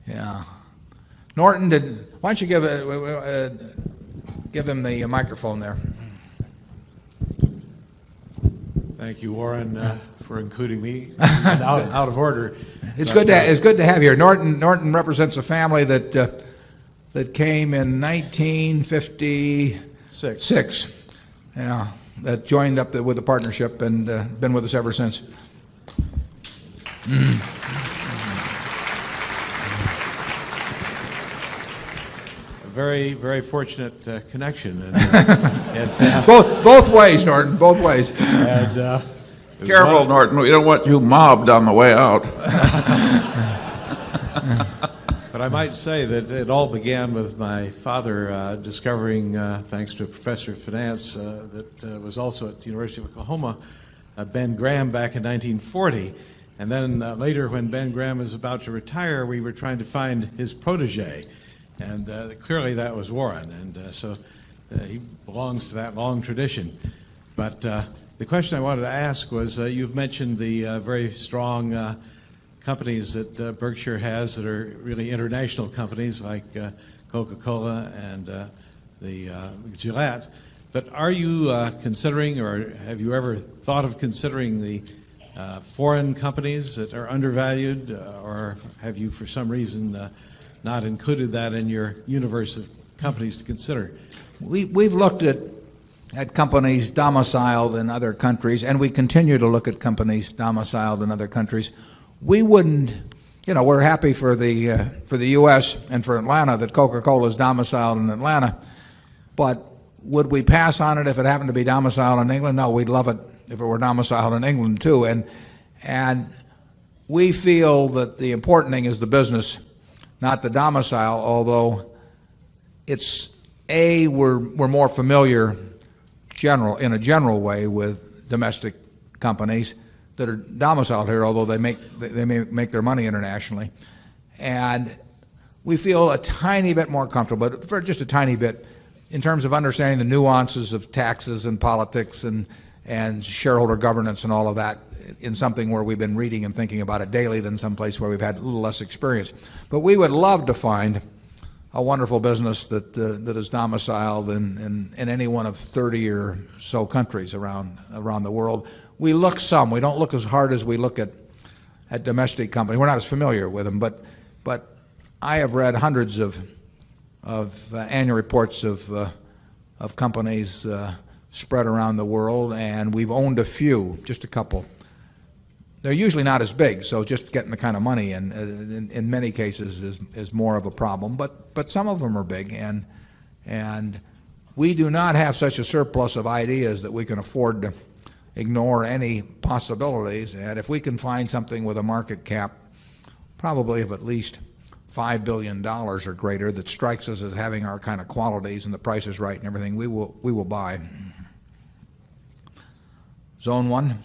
Yeah. Norton, why don't you give him the microphone there? Thank you, Warren, for including me. out of order. It's good to have you here. Norton represents a family that came in 1956. Yeah, that joined up with the partnership and been with us ever since. A very, very fortunate connection. Both ways, Norton, both ways. And, Careful, Norton. We don't want you mobbed on the way out. But I might say that it all began with my father discovering, thanks to a professor of finance that was also at the University of Oklahoma, Ben Graham back in 1940. And then later, when Ben Graham was about to retire, we were trying to find his protege. And clearly that was Warren. And so he belongs to that long tradition. But the question I wanted to ask was, you've mentioned the very strong companies that Berkshire has that are really international companies like Coca-Cola and the Gillette. But are you considering, or have you ever thought of considering the foreign companies that are undervalued, or have you for some reason not included that in your universe of companies to consider? We've looked at companies domiciled in other countries, and we continue to look at companies domiciled in other countries. We wouldn't, we're happy for the U.S. and for Atlanta that Coca-Cola is domiciled in Atlanta, but would we pass on it if it happened to be domiciled in England? No, we'd love it if it were domiciled in England too. And we feel that the important thing is the business, not the domicile, although we're more familiar in a general way with domestic companies that are domiciled here, although they may make their money internationally. And we feel a tiny bit more comfortable, but for just a tiny bit, in terms of understanding the nuances of taxes and politics and shareholder governance and all of that, in something where we've been reading and thinking about it daily than someplace where we've had a little less experience. But we would love to find a wonderful business that is domiciled in any one of 30 or so countries around the world. We look some. We don't look as hard as we look at domestic companies. We're not as familiar with them, but I have read hundreds of annual reports of companies spread around the world, and we've owned a few, just a couple. They're usually not as big, so just getting the kind of money in many cases is more of a problem. But some of them are big, and we do not have such a surplus of ideas that we can afford to ignore any possibilities. And if we can find something with a market cap, probably of at least $5 billion or greater, that strikes us as having our kind of qualities and the price is right and everything, we will buy. Zone 1.